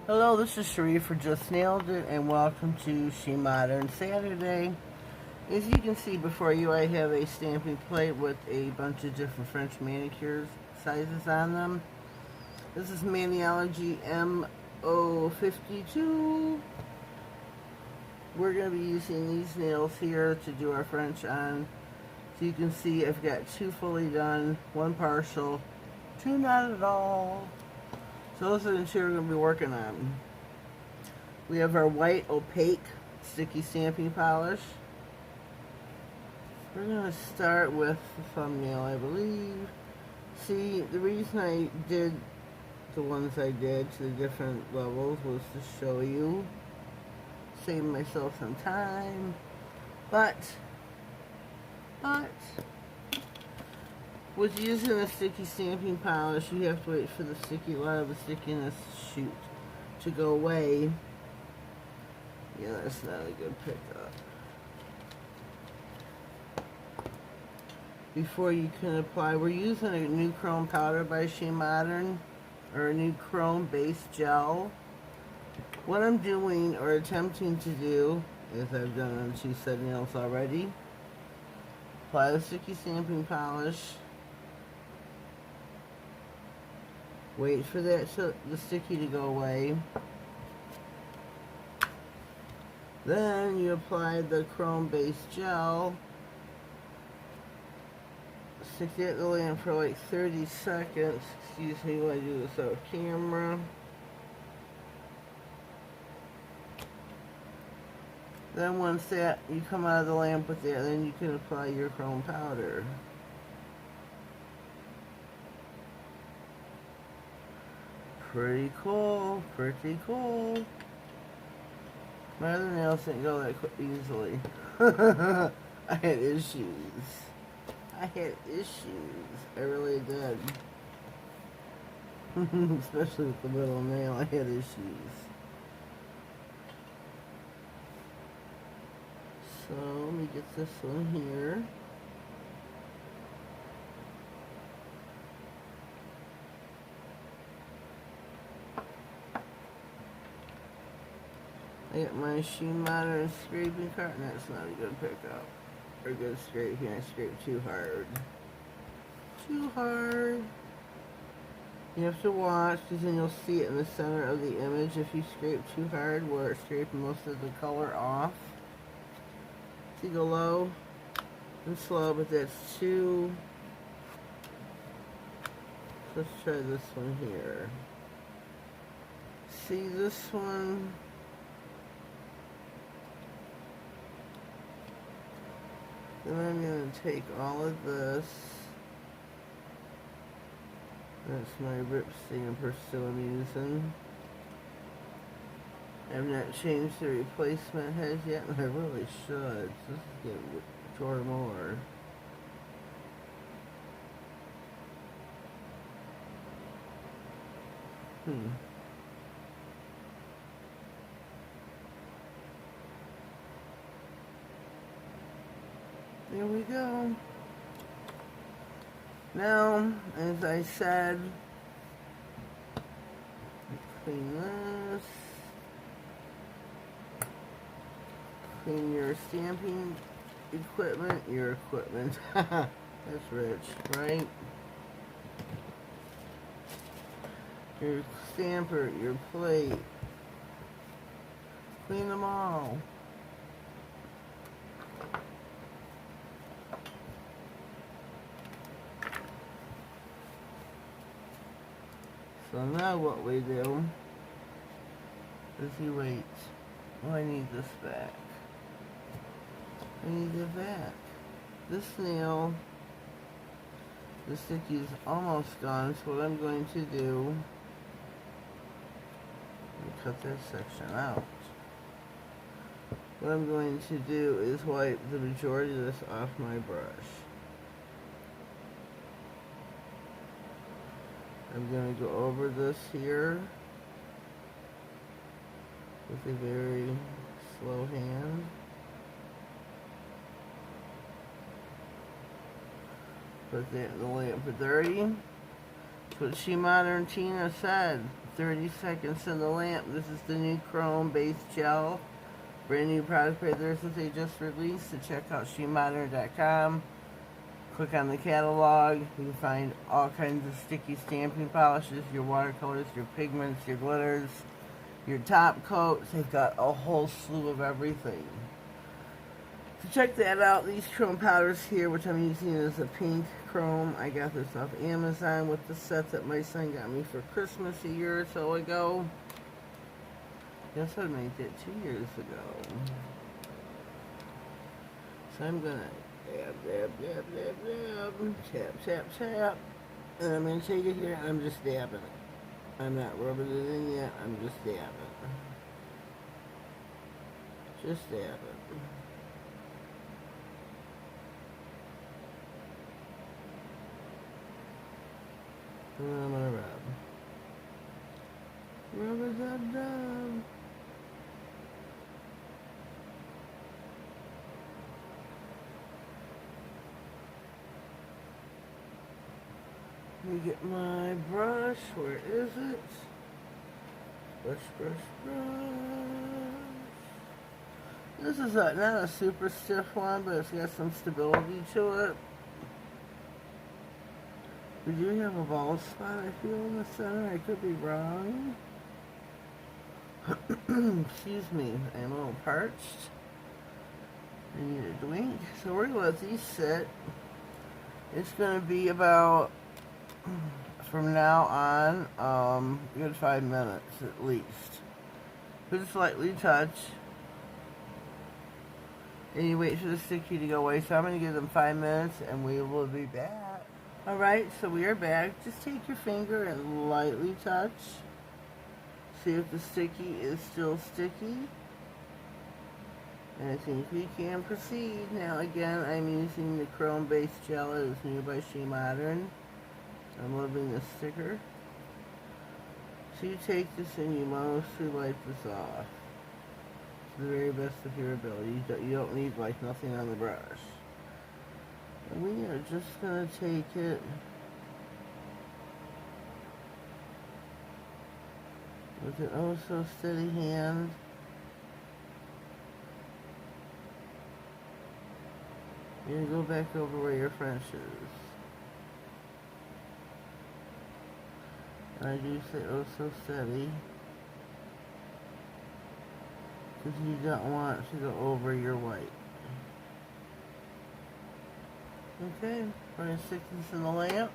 Hello, this is Cherie for Just Nailed It, and welcome to SheModern Saturday. As you can see before you, I have a stamping plate with a bunch of different French manicures sizes on them. This is Maniology M052. We're going to be using these nails here to do our French on. So you can see I've got 2 fully done, 1 partial, 2 not at all. So those are the 2 we're going to be working on. We have our white opaque sticky stamping polish. We're going to start with the thumbnail, I believe. See, the reason I did the ones I did to the different levels was to show you, save myself some time. But with using a sticky stamping polish, you have to wait for the a lot of the stickiness to go away. Yeah, that's not a good pickup. Before you can apply, we're using a new chrome powder by SheModern, or a new chrome base gel. What I'm doing, or attempting to do, as I've done on 2 set nails already, apply the sticky stamping polish, wait for the sticky to go away, then you apply the chrome base gel, stick it at the lamp for like 30 seconds. Excuse me while I do this off camera. Then once that, you come out of the lamp with that, then you can apply your chrome powder. Pretty cool, pretty cool. My other nails didn't go that easily. I had issues. I really did. Especially with the middle nail, I had issues. So, let me get this one here. I got my SheModern scraping cart, and that's not a good pickup. Or good scraping, I scrape too hard. Too hard. You have to watch, because then you'll see it in the center of the image if you scrape too hard, where it's scraping most of the color off. So you go low and slow, but that's too... Let's try this one here. See this one? Then I'm going to take all of this. That's my rip stamper still I'm using. I've not changed the replacement heads yet, and I really should. This is getting tore more. There we go. Now, as I said, clean this. Clean your stamping equipment. Your equipment. That's rich, right? Your stamper, your plate. Clean them all. So now what we do is you wait. Oh, I need this back. I need it back. This nail, the sticky is almost gone, so what I'm going to do is cut that section out. What I'm going to do is wipe the majority of this off my brush. I'm going to go over this here with a very slow hand. Put that in the lamp for 30. That's what SheModern Tina said. 30 seconds in the lamp. This is the new chrome-based gel. Brand new product right there since they just released. So check out SheModern.com. Click on the catalog. You can find all kinds of sticky stamping polishes, your watercolors, your pigments, your glitters, your top coats. They've got a whole slew of everything. So check that out. These chrome powders here, which I'm using as a pink chrome. I got this off Amazon with the set that my son got me for Christmas a year or so ago. Guess I made that 2 years ago. So I'm gonna dab, dab, dab, dab, dab, tap, tap, tap. And I'm gonna take it here and I'm just dabbing it. I'm not rubbing it in yet, I'm just dabbing. Just dabbing. And then I'm gonna rub. Rub-a-dub-dub. Let me get my brush. Where is it? Brush, brush, brush. This is not a super stiff one, but it's got some stability to it. We do have a bald spot, I feel, in the center. I could be wrong. Excuse me. I'm a little parched. I need a drink. So we're going to let these sit. It's going to be about, from now on, a good 5 minutes at least. Just lightly touch. And you wait for the sticky to go away. So I'm going to give them 5 minutes and we will be back. Alright, so we are back. Just take your finger and lightly touch. See if the sticky is still sticky. And I think we can proceed. Now again, I'm using the chrome-based gel. It is new by SheModern. I'm loving this sticker. So you take this and you mostly wipe this off. To the very best of your ability. You don't need like nothing on the brush. And we are just going to take it with an oh so steady hand. You're going to go back over where your French is. And I do say oh so steady, because you don't want to go over your white. Okay, we're going to stick this in the lamp.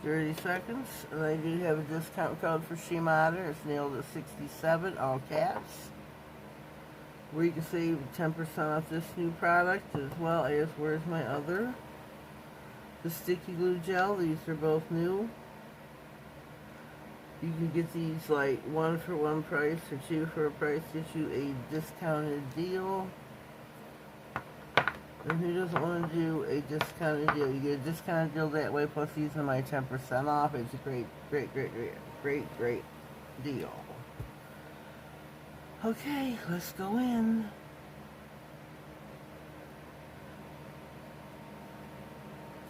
30 seconds. And I do have a discount code for SheModern. It's NailedIt67, all caps. Where you can save 10% off this new product, as well as, where's my other? The sticky glue gel. These are both new. You can get these like 1 for 1 price or 2 for a price. Get you a discounted deal. And who doesn't want to do a discounted deal? You get a discounted deal that way, plus these are my 10% off. It's a great, great, great, great, great, great deal. Okay, let's go in.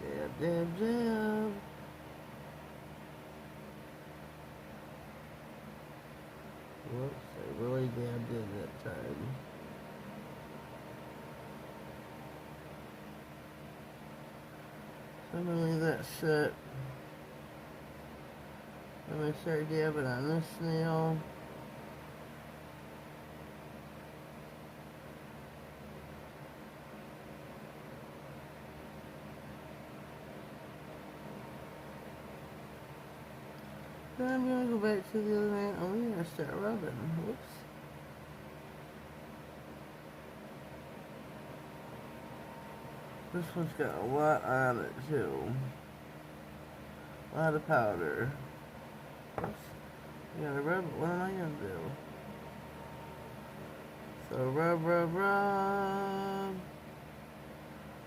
Dab, dab, dab. Whoops, I really dabbed in that time. So I'm going to leave that sit. I'm going to start dabbing on this nail. Then I'm going to go back to the other nail. Oh, we're going to start rubbing. Whoops. This one's got a lot on it too. A lot of powder. Oops. You gotta rub it. What am I gonna do? So rub, rub, rub.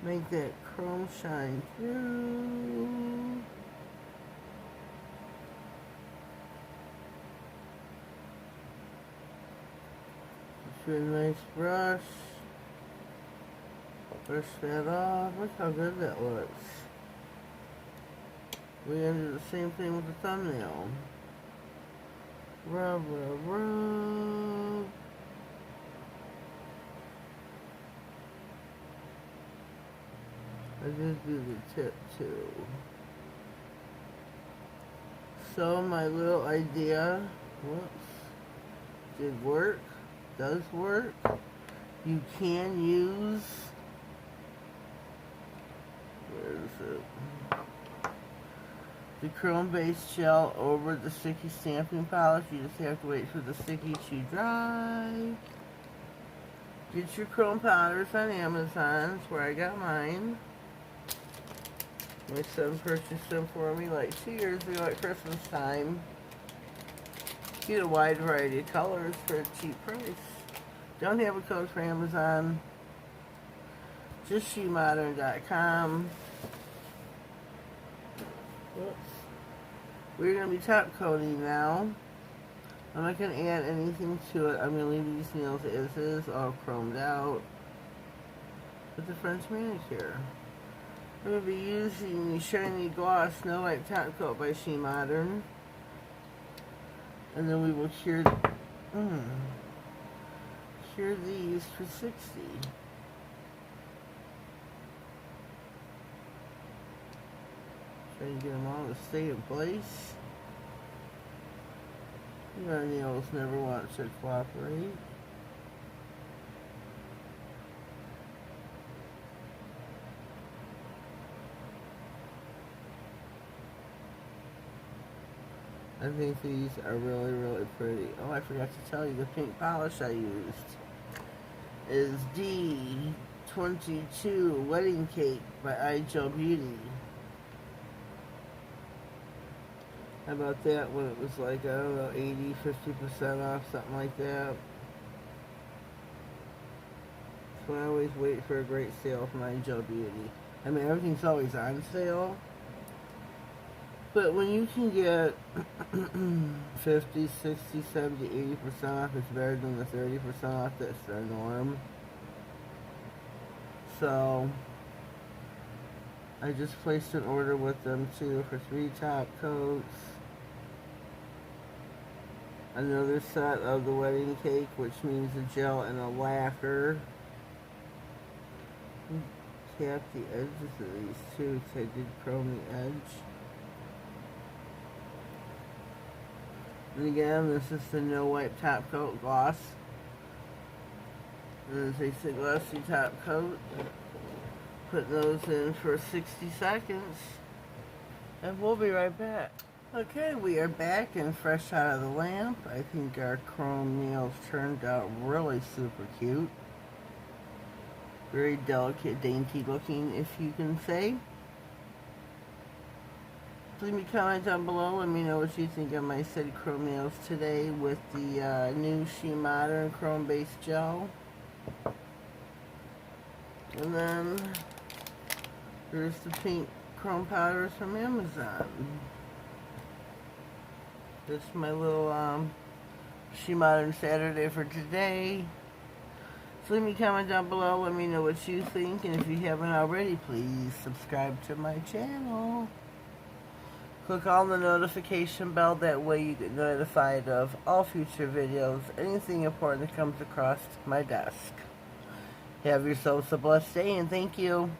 Make that chrome shine through. Get you a nice brush. Brush that off. Look how good that looks. We're going to do the same thing with the thumbnail. Rub, rub, rub. I just do the tip too. So my little idea, did work, does work. You can use, where is it? The chrome-based gel over the sticky stamping polish. You just have to wait for the sticky to dry. Get your chrome powders on Amazon. That's where I got mine. My son purchased them for me like 2 years ago at Christmas time. You get a wide variety of colors for a cheap price. Don't have a code for Amazon. Just SheModern.com. Whoops. We're going to be top coating now. I'm not going to add anything to it. I'm going to leave these nails as is, all chromed out. With the French manicure. I'm going to be using the Shiny Gloss Snow White Top Coat by SheModern. And then we will cure these for $60. Try to get them all to stay in place. Our nails never want to cooperate. I think these are really, really pretty. Oh, I forgot to tell you, the pink polish I used is D22 Wedding Cake by iGel Beauty. How about that when it was like, I don't know, 80, 50% off, something like that. So I always wait for a great sale from iGel Beauty. I mean, everything's always on sale. But when you can get 50, 60, 70, 80% off, it's better than the 30% off that's their norm. So I just placed an order with them too for 3 top coats. Another set of the wedding cake, which means a gel and a lacquer. Tap the edges of these too, because I did chrome the edge. And again, this is the No Wipe Top Coat Gloss. And it's a glossy top coat. Put those in for 60 seconds. And we'll be right back. Okay, we are back and fresh out of the lamp. I think our chrome nails turned out really super cute. Very delicate, dainty looking, if you can say. Leave me a comment down below. Let me know what you think of my set of chrome nails today with the new SheModern chrome-based gel. And then there's the pink chrome powders from Amazon. This is my little SheModern Saturday for today. So leave me a comment down below. Let me know what you think. And if you haven't already, please subscribe to my channel. Click on the notification bell. That way you get notified of all future videos. Anything important that comes across my desk. Have yourselves a blessed day and thank you.